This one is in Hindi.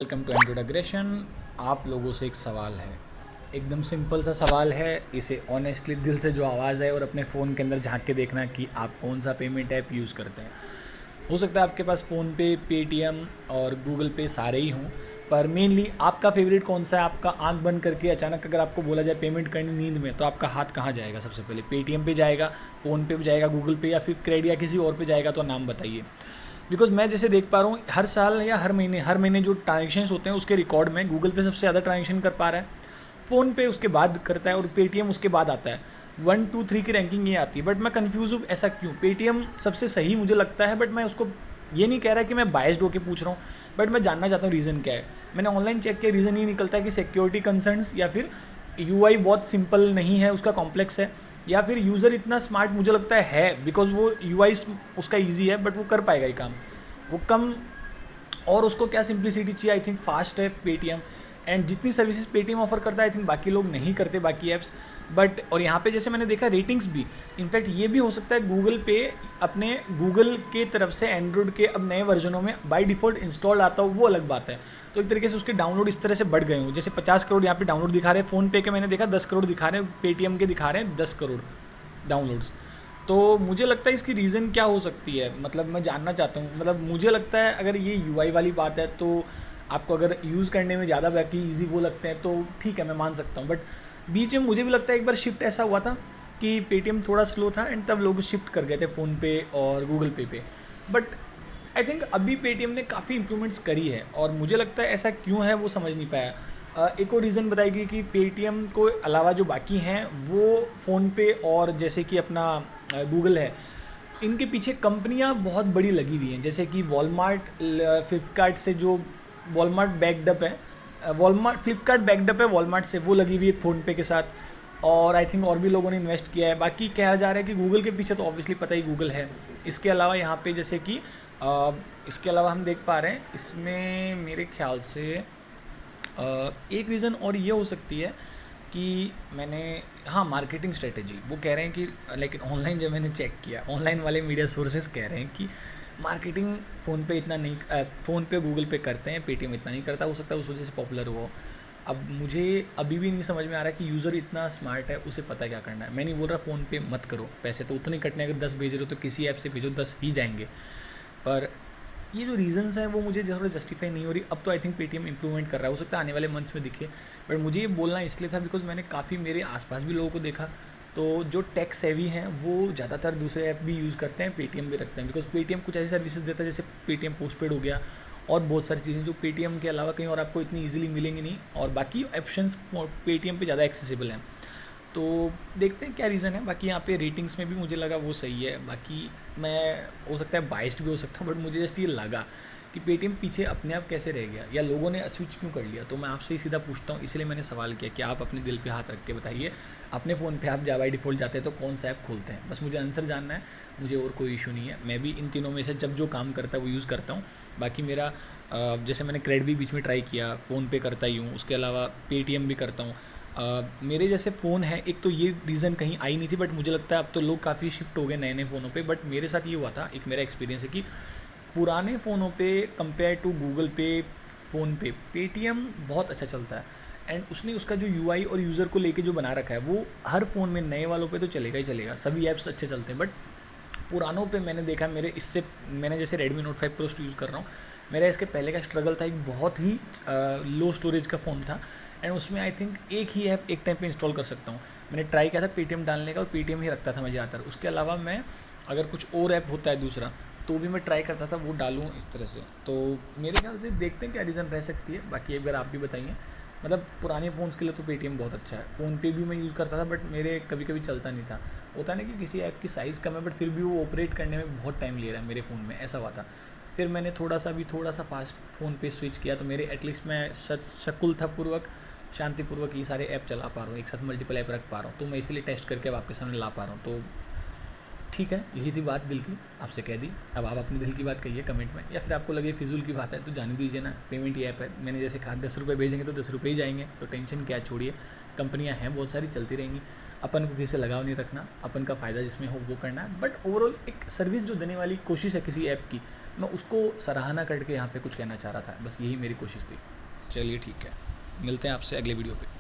Welcome to introduction. आप लोगों से एक सवाल है, एकदम सिंपल सा सवाल है। इसे ऑनेस्टली दिल से जो आवाज़ है और अपने फ़ोन के अंदर झांक के देखना कि आप कौन सा पेमेंट ऐप यूज़ करते हैं। हो सकता है आपके पास फ़ोनपे, पेटीएम और गूगल पे सारे ही हों, पर मेनली आपका फेवरेट कौन सा है। आपका आंख बंद करके अचानक अगर आपको बोला जाए पेमेंट करनी नींद में, तो आपका हाथ कहाँ जाएगा? सबसे पहले पेटीएम पे जाएगा, फ़ोनपे पे जाएगा, गूगल पे या फिर क्रेडिट या किसी और पे जाएगा? तो नाम बताइए। बिकॉज मैं जैसे देख पा रहा हूँ हर साल या हर महीने जो ट्रांजेक्शन होते हैं उसके रिकॉर्ड में गूगल पे सबसे ज़्यादा ट्रांजेक्शन कर पा रहा है, फ़ोन पे उसके बाद करता है और पेटीएम उसके बाद आता है। 1 2 3 की रैंकिंग ये आती है, बट मैं कंफ्यूज हूँ ऐसा क्यों। पेटीएम सबसे सही मुझे लगता है, बट मैं उसको ये नहीं कह रहा कि मैं बायस्ड होकर पूछ रहा हूँ, बट मैं जानना चाहता हूँ रीज़न क्या है। मैंने ऑनलाइन चेक किया, रीज़न ये निकलता है कि सिक्योरिटी कंसर्न्स, या फिर यूआई बहुत सिंपल नहीं है, उसका कॉम्प्लेक्स है, या फिर यूज़र इतना स्मार्ट मुझे लगता है बिकॉज वो यूआई उसका ईजी है, बट वो कर पाएगा ये काम, वो कम। और उसको क्या सिंप्लिसिटी चाहिए, आई थिंक फास्ट है पेटीएम। एंड जितनी सर्विसेज पेटीएम ऑफर करता है आई थिंक बाकी लोग नहीं करते, बाकी ऐप्स। बट और यहाँ पे जैसे मैंने देखा रेटिंग्स भी, इनफैक्ट ये भी हो सकता है गूगल पे अपने गूगल के तरफ से एंड्रॉयड के अब नए वर्जनों में बाय डिफ़ॉल्ट इंस्टॉल आता हो, वो अलग बात है। तो एक तरीके से उसके डाउनलोड इस तरह से बढ़ गए हों, जैसे 50 करोड़ यहाँ पे डाउनलोड दिखा रहे हैं, फ़ोनपे के मैंने देखा 10 करोड़ दिखा रहे हैं, पेटीएम के दिखा रहे हैं 10 करोड़ डाउनलोड्स। तो मुझे लगता है इसकी रीज़न क्या हो सकती है, मतलब मैं जानना चाहता हूँ। मतलब मुझे लगता है अगर ये यूआई वाली बात है तो आपको अगर यूज़ करने में ज़्यादा बाकी ईजी वो लगते हैं तो ठीक है, मैं मान सकता हूँ। बट बीच में मुझे भी लगता है एक बार शिफ्ट ऐसा हुआ था कि पेटीएम थोड़ा स्लो था एंड तब लोग शिफ्ट कर गए थे फ़ोनपे और गूगल पे। बट आई थिंक अभी पेटीएम ने काफ़ी इंप्रूवमेंट्स करी है और मुझे लगता है ऐसा क्यों है वो समझ नहीं पाया। एक और रीज़न बताएगी कि पेटीएम को अलावा जो बाकी हैं वो फ़ोनपे और जैसे कि अपना गूगल है, इनके पीछे कंपनियां बहुत बड़ी लगी हुई हैं। जैसे कि वॉलमार्ट, फ्लिपकार्ट से जो वॉलमार्ट बैकडअप है, वॉलमार्ट फ्लिपकार्ट बैकडअप है वॉलमार्ट से, वो लगी हुई है फ़ोनपे के साथ। और आई थिंक और भी लोगों ने इन्वेस्ट किया है। बाकी कहा जा रहा है कि गूगल के पीछे तो ऑब्वियसली पता ही गूगल है। इसके अलावा यहाँ पे जैसे कि इसके अलावा हम देख पा रहे हैं इसमें मेरे ख्याल से एक रीज़न और ये हो सकती है कि मैंने, हाँ, मार्केटिंग स्ट्रेटेजी। वो कह रहे हैं कि लेकिन ऑनलाइन जब मैंने चेक किया, ऑनलाइन वाले मीडिया सोर्सेज कह रहे हैं कि मार्केटिंग फ़ोन पे इतना नहीं, फ़ोन पे गूगल पे करते हैं, पेटीएम इतना नहीं करता। हो सकता है उस वजह से पॉपुलर हुआ हो। अब मुझे अभी भी नहीं समझ में आ रहा कि यूज़र इतना स्मार्ट है, उसे पता क्या करना है। मैं नहीं बोल रहा फ़ोन पे मत करो, पैसे तो उतने कटने, अगर 10 भेज रहे हो तो किसी ऐप से भेजो, 10 ही जाएंगे। पर ये जो रीज़न्स हैं वो मुझे थोड़ा जस्टिफाई नहीं हो रही। अब तो आई थिंक पेटीएम इंप्रूवमेंट कर रहा है, हो सकता है आने वाले मंथ्स में दिखे। बट मुझे ये बोलना इसलिए था बिकॉज मैंने काफ़ी मेरे आसपास भी लोगों को देखा, तो जो टेक सेवी हैं वो ज़्यादातर दूसरे ऐप भी यूज़ करते हैं, पेटीएम भी रखते हैं। बिकॉज पेटीएम कुछ ऐसी सर्विसेज देता है जैसे पेटीएम पोस्टपेड हो गया, और बहुत सारी चीज़ें जो पेटीएम के अलावा कहीं और आपको इतनी ईजिली मिलेंगी नहीं, और बाकी ऑप्शंस पेटीएम पे ज़्यादा एक्सेसिबल हैं। तो देखते हैं क्या रीज़न है। बाकी यहाँ पे रेटिंग्स में भी मुझे लगा वो सही है। बाकी मैं, हो सकता है बाइस्ड भी हो सकता हूँ, बट मुझे जस्ट ये लगा कि पेटीएम पीछे अपने आप कैसे रह गया, या लोगों ने स्विच क्यों कर लिया। तो मैं आपसे ही सीधा पूछता हूँ, इसलिए मैंने सवाल किया कि आप अपने दिल पे हाथ रख के बताइए, अपने फ़ोन पे आप बाय डिफ़ॉल्ट जाते हैं तो कौन सा ऐप खोलते हैं। बस मुझे आंसर जानना है, मुझे और कोई इशू नहीं है। मैं भी इन तीनों में से जब जो काम करता है वो यूज़ करता हूँ। बाकी मेरा जैसे मैंने क्रेडिट भी बीच में ट्राई किया, फ़ोन पे करता ही हूँ, उसके अलावा पेटीएम भी करता हूँ। मेरे जैसे फ़ोन है, एक तो ये रीज़न कहीं आई नहीं थी, बट मुझे लगता है अब तो लोग काफ़ी शिफ्ट हो गए नए नए फ़ोनों पे। बट मेरे साथ ये हुआ था, एक मेरा एक्सपीरियंस है कि पुराने फ़ोनों पे कंपेयर टू गूगल पे, फ़ोन पे, पेटीएम बहुत अच्छा चलता है। एंड उसने उसका जो यूआई और यूज़र को लेके जो बना रखा है वो हर फ़ोन में, नए वालों पे तो चलेगा ही चलेगा, सभी ऐप्स अच्छे चलते हैं। बट पुरानों पे मैंने देखा, मेरे इससे, मैंने जैसे Redmi Note 5 Pro यूज़ कर रहा हूँ, मेरा इसके पहले का स्ट्रगल था, एक बहुत ही लो स्टोरेज का फ़ोन था। एंड उसमें आई थिंक एक ही ऐप एक टाइम पे इंस्टॉल कर सकता हूँ। मैंने ट्राई किया था पेटीएम डालने का और पेटीएम ही रखता था मैं ज़्यादातर। उसके अलावा मैं अगर कुछ और ऐप होता है दूसरा तो भी मैं ट्राई करता था वो डालूँ इस तरह से। तो मेरे ख्याल से देखते हैं क्या रीज़न रह सकती है। बाकी एक बार आप भी बताइए। मतलब पुराने फ़ोन्स के लिए तो पेटीएम बहुत अच्छा है। फ़ोन पे भी मैं यूज़ करता था, बट मेरे कभी कभी चलता नहीं था। होता नहीं कि किसी ऐप की साइज़ कम है बट फिर भी वो ऑपरेट करने में बहुत टाइम ले रहा है मेरे फ़ोन में, ऐसा हुआ था। फिर मैंने थोड़ा सा फास्ट फ़ोन पे स्विच किया, तो मेरे एटलीस्ट मैं शकुलतापूर्वक, शांतिपूर्वक ये सारे ऐप चला पा रहा हूँ, एक साथ मल्टीपल ऐप रख पा रहा हूँ। तो मैं इसीलिए टेस्ट करके अब आपके सामने ला पा रहा हूँ। तो ठीक है, यही थी बात दिल की, आपसे कह दी। अब आप अपनी दिल की बात कहिए कमेंट में, या फिर आपको लगे फिजूल की बात है तो जाने दीजिए ना। पेमेंट ही ऐप है, मैंने जैसे कहा 10 रुपये भेजेंगे तो 10 रुपये ही जाएंगे, तो टेंशन क्या छोड़िए। कंपनियां हैं बहुत सारी, चलती रहेंगी। अपन को किसी से लगाव नहीं रखना, अपन का फ़ायदा जिसमें हो वो करना है। बट ओवरऑल एक सर्विस जो देने वाली कोशिश है किसी ऐप की, मैं उसको सराहना करके यहाँ पे कुछ कहना चाह रहा था, बस यही मेरी कोशिश थी। चलिए ठीक है, मिलते हैं आपसे अगले वीडियो पे।